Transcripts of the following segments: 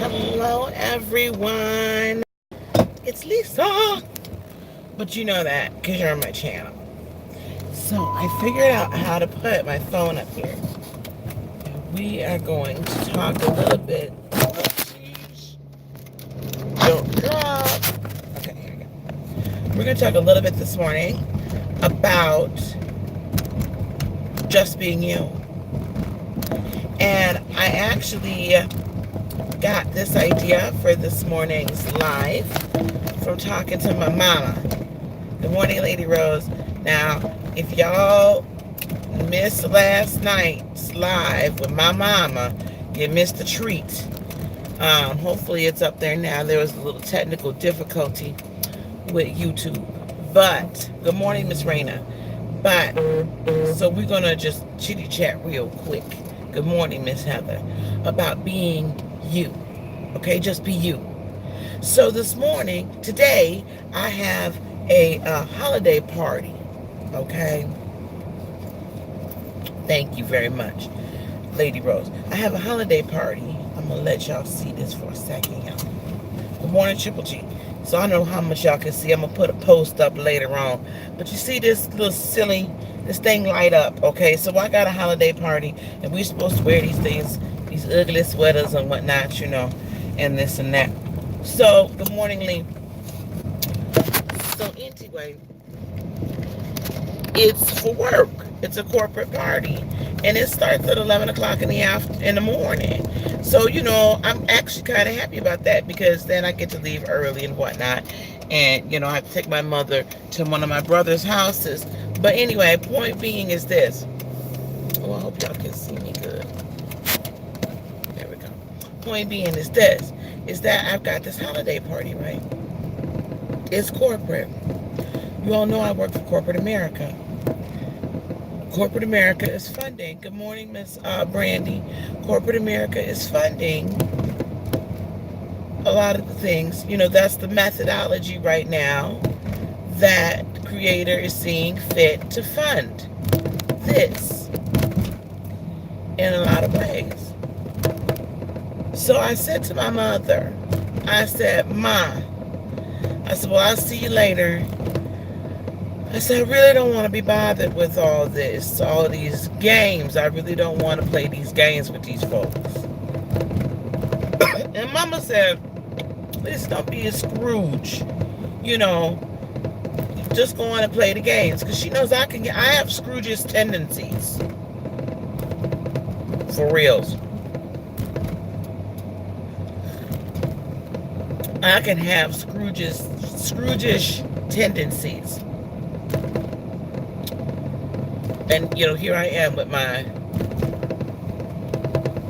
Hello, everyone. It's Lisa. But you know that because you're on my channel. So I figured out how to put my phone up here. And we are going to talk a little bit. Oopsies. Don't drop. Okay, here we go. We're going to talk a little bit this morning about just being you. And I actually got this idea for this morning's live from talking to my mama. Good morning, Lady Rose. Now, if y'all missed last night's live with my mama, you missed a treat. Hopefully it's up there now. There was a little technical difficulty with YouTube. But, good morning, Miss Raina. But, so we're going to just chitty chat real quick. Good morning, Miss Heather. About being you. Okay, just be you. So this morning, today, I have a holiday party. Okay. Thank you very much, Lady Rose. I have a holiday party. I'm going to let y'all see this for a second, y'all. Good morning, Triple G. So I know how much y'all can see. I'm going to put a post up later on. But you see this little silly, this thing light up, okay? So I got a holiday party, and we're supposed to wear these things, these ugly sweaters and whatnot, you know, and this and that. So, good morning, Lee. So anyway, it's for work. It's a corporate party, and it starts at 11 o'clock in the morning. So, you know, I'm actually kind of happy about that because then I get to leave early and whatnot. And, you know, I have to take my mother to one of my brother's houses. But anyway, point being is this. Oh, I hope y'all can see me good. There we go. Point being is this, is that I've got this holiday party, right? It's corporate. You all know I work for corporate America. Corporate America is funding. Good morning, Miss Brandy. Corporate America is funding a lot of the things. You know, that's the methodology right now that the Creator is seeing fit to fund this in a lot of ways. So I said to my mother, I said, Ma, I said, well, I'll see you later. I said, I really don't want to be bothered with all this, all these games. I really don't want to play these games with these folks. And Mama said, please don't be a Scrooge. You know, just go on and play the games. Because she knows I have Scrooge's tendencies. For reals. I can have Scroogish tendencies. And, you know, here I am with my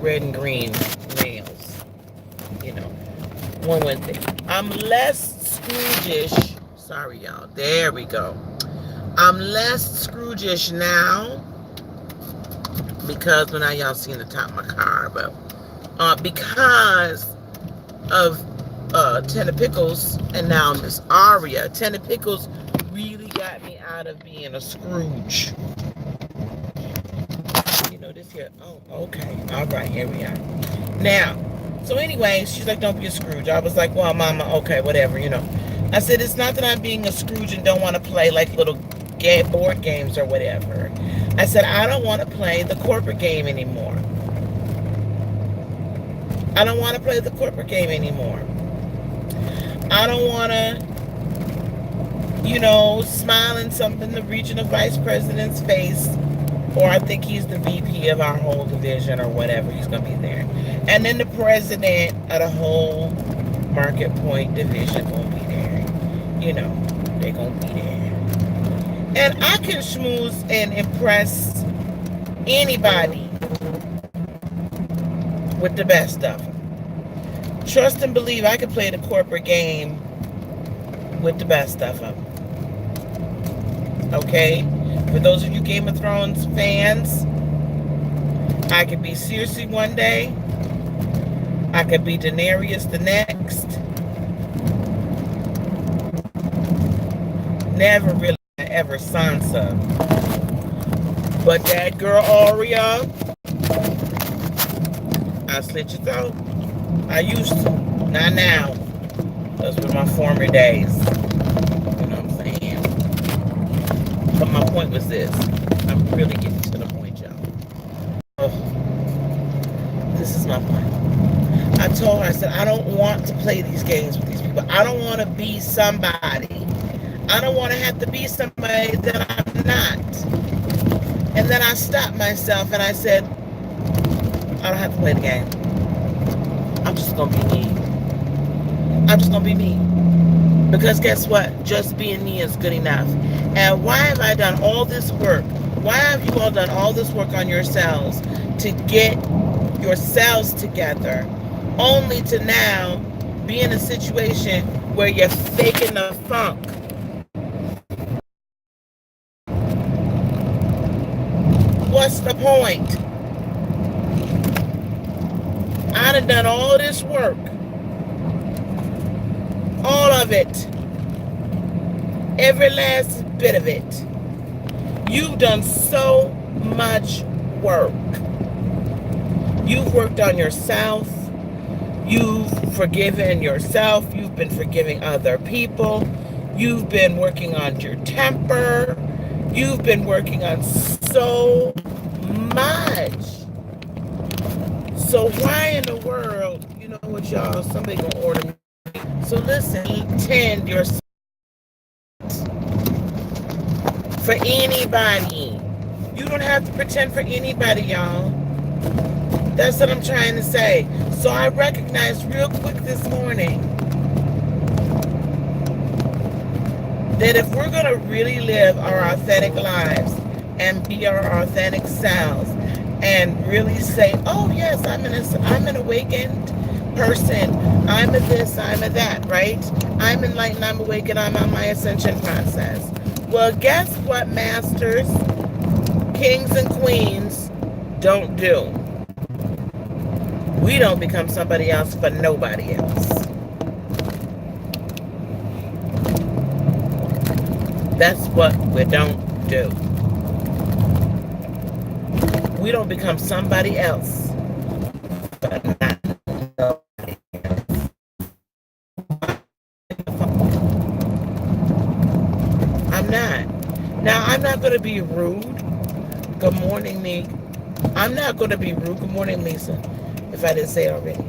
red and green nails. You know, one thing. I'm less Scroogish. Sorry, y'all. There we go. I'm less Scroogish now. Because, well, now y'all see in the top of my car. But, because of Tender Pickles and now Miss Aria. Tender Pickles really got me out of being a Scrooge. This here. Oh, okay. All right, here we are. Now, so anyway, she's like, don't be a Scrooge. I was like, well, Mama, okay, whatever, you know. I said, it's not that I'm being a Scrooge and don't want to play like little board games or whatever. I said, I don't want to play the corporate game anymore. I don't want to play the corporate game anymore. I don't want to, you know, smile in something the regional vice president's face. Or I think he's the VP of our whole division or whatever. He's going to be there. And then the president of the whole Market Point division going to be there. You know, they're going to be there. And I can schmooze and impress anybody with the best of them. Trust and believe I can play the corporate game with the best of them. Okay? For those of you Game of Thrones fans, I could be Cersei one day. I could be Daenerys the next. Never really ever Sansa. But that girl Arya, I'll slit your throat. I used to. Not now. Those were my former days. You know what I'm saying? But my point was this. I'm really getting to the point, y'all. Oh, this is my point. I told her, I said, I don't want to play these games with these people. I don't want to be somebody. I don't want to have to be somebody that I'm not. And then I stopped myself and I said, I don't have to play the game. I'm just going to be me. I'm just going to be me. Because guess what? Just being me is good enough. And why have I done all this work? Why have you all done all this work on yourselves to get yourselves together, only to now be in a situation where you're faking the funk? What's the point? I done all this work. All of it. Every last bit of it. You've done so much work. You've worked on yourself. You've forgiven yourself. You've been forgiving other people. You've been working on your temper. You've been working on so much. So why in the world, you know what, y'all, somebody gonna order me. So listen, tend yourself for anybody. You don't have to pretend for anybody, y'all. That's what I'm trying to say. So I recognized real quick this morning that if we're going to really live our authentic lives and be our authentic selves and really say, oh yes, I'm an awakened person. I'm a this, I'm a that, right? I'm enlightened, I'm awakened, I'm on my ascension process. Well, guess what, masters, kings and queens don't do? We don't become somebody else for nobody else. That's what we don't do. We don't become somebody else but not nobody else. I'm not. Now, I'm not going to be rude. Good morning, Nick. I'm not going to be rude. Good morning, Lisa, if I didn't say it already.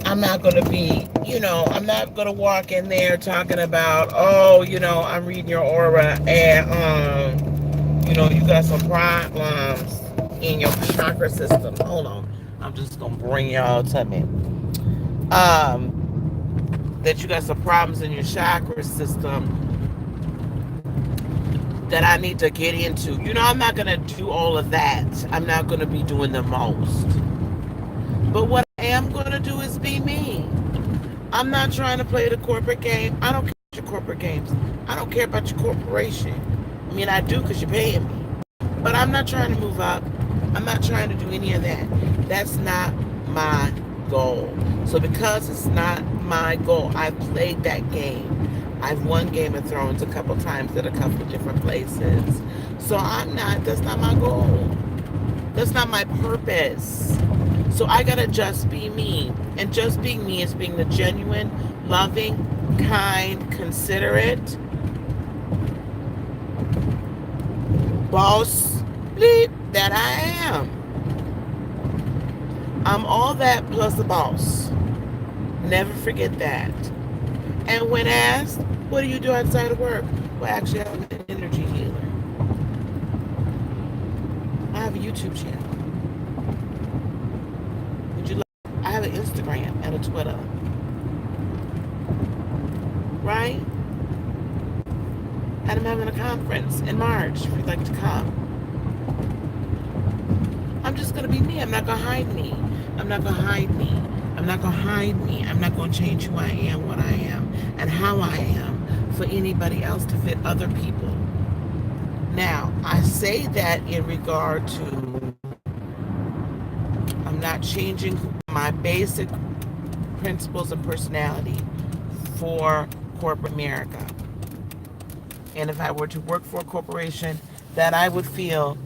I'm not going to be, I'm not going to walk in there talking about, oh, I'm reading your aura and, you got some problems in your chakra system. Hold on. I'm just going to bring y'all to me. That you got some problems in your chakra system that I need to get into. I'm not going to do all of that. I'm not going to be doing the most. But what I am going to do is be me. I'm not trying to play the corporate game. I don't care about your corporate games. I don't care about your corporation. I mean, I do because you're paying me. But I'm not trying to move up. I'm not trying to do any of that. That's not my goal. So because it's not my goal, I've played that game. I've won Game of Thrones a couple times at a couple of different places. So that's not my goal. That's not my purpose. So I gotta just be me. And just being me is being the genuine, loving, kind, considerate, boss bleep that I am. I'm all that plus a boss. Never forget that. And when asked, what do you do outside of work? Well, actually, I'm an energy healer. I have a YouTube channel. Would you like? I have an Instagram and a Twitter. Right? And I'm having a conference in March if you'd like to come. I'm just going to be me. I'm not going to hide me. I'm not going to hide me. I'm not going to hide me. I'm not going to change who I am, what I am, and how I am for anybody else to fit other people. Now, I say that in regard to I'm not changing my basic principles and personality for corporate America. And if I were to work for a corporation that I would feel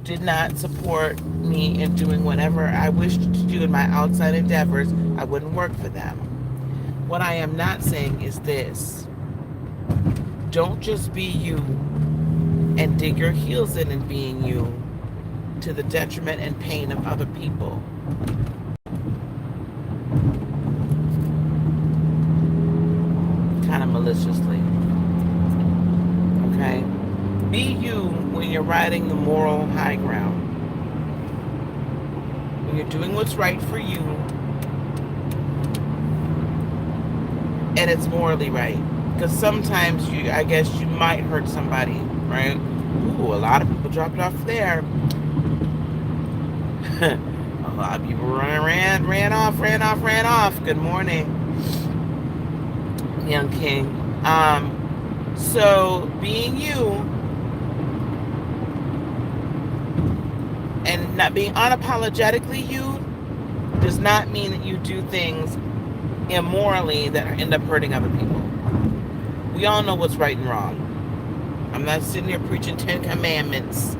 did not support me in doing whatever I wished to do in my outside endeavors, I wouldn't work for them. What I am not saying is this: don't just be you and dig your heels in being you to the detriment and pain of other people. Kind of maliciously. Okay? Be you when you're riding the moral high ground. When you're doing what's right for you and it's morally right. Because sometimes I guess you might hurt somebody, right? Ooh, a lot of people dropped off there. A lot of people ran off. Good morning, young king. So being you and not being unapologetically you does not mean that you do things immorally that end up hurting other people. We all know what's right and wrong. I'm not sitting here preaching 10 commandments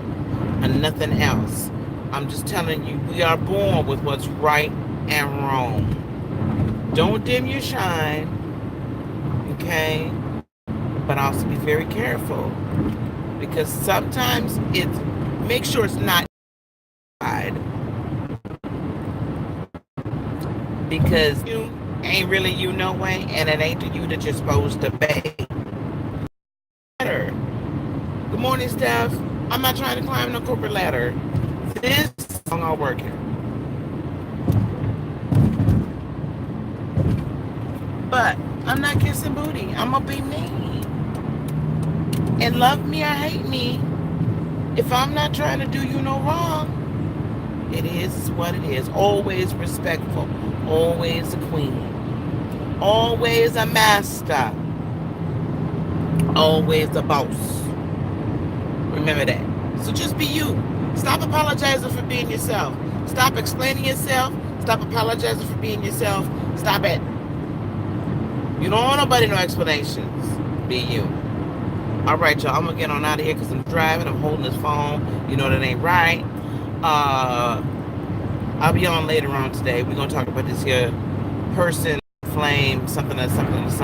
and nothing else. I'm just telling you, we are born with what's right and wrong. Don't dim your shine, okay? But also be very careful, because sometimes make sure it's not because you ain't really you no way, and it ain't the you that you're supposed to be. Good morning, Steph. I'm not trying to climb no corporate ladder. This song all working. But I'm not kissing booty. I'm gonna be me. And love me or hate me, if I'm not trying to do you no wrong, it is what it is. Always respectful. Always a queen. Always a master. Always a boss. Remember that. So just be you. Stop apologizing for being yourself. Stop explaining yourself. Stop apologizing for being yourself. Stop it. You don't want nobody no explanations. Be you. All right, y'all. I'm going to get on out of here because I'm driving. I'm holding this phone. You know that ain't right. I'll be on later on today. We're going to talk about this here person, flame, something. We're going to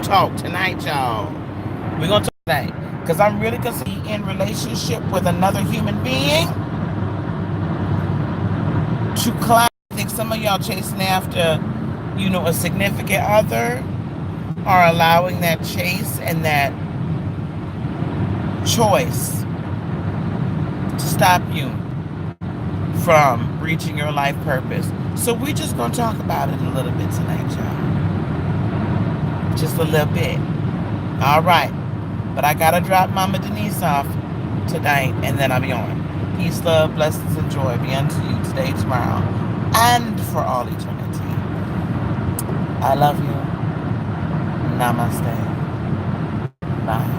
talk tonight, y'all. We're going to talk tonight. Because I'm really concerned to be in relationship with another human being to climb. I think some of y'all chasing after, a significant other are allowing that chase and that choice to stop you from reaching your life purpose. So we're just going to talk about it a little bit tonight, y'all. Just a little bit. All right. But I got to drop Mama Denise off tonight, and then I'll be on. Peace, love, blessings, and joy be unto you today, tomorrow, and for all eternity. I love you. Namaste. Bye.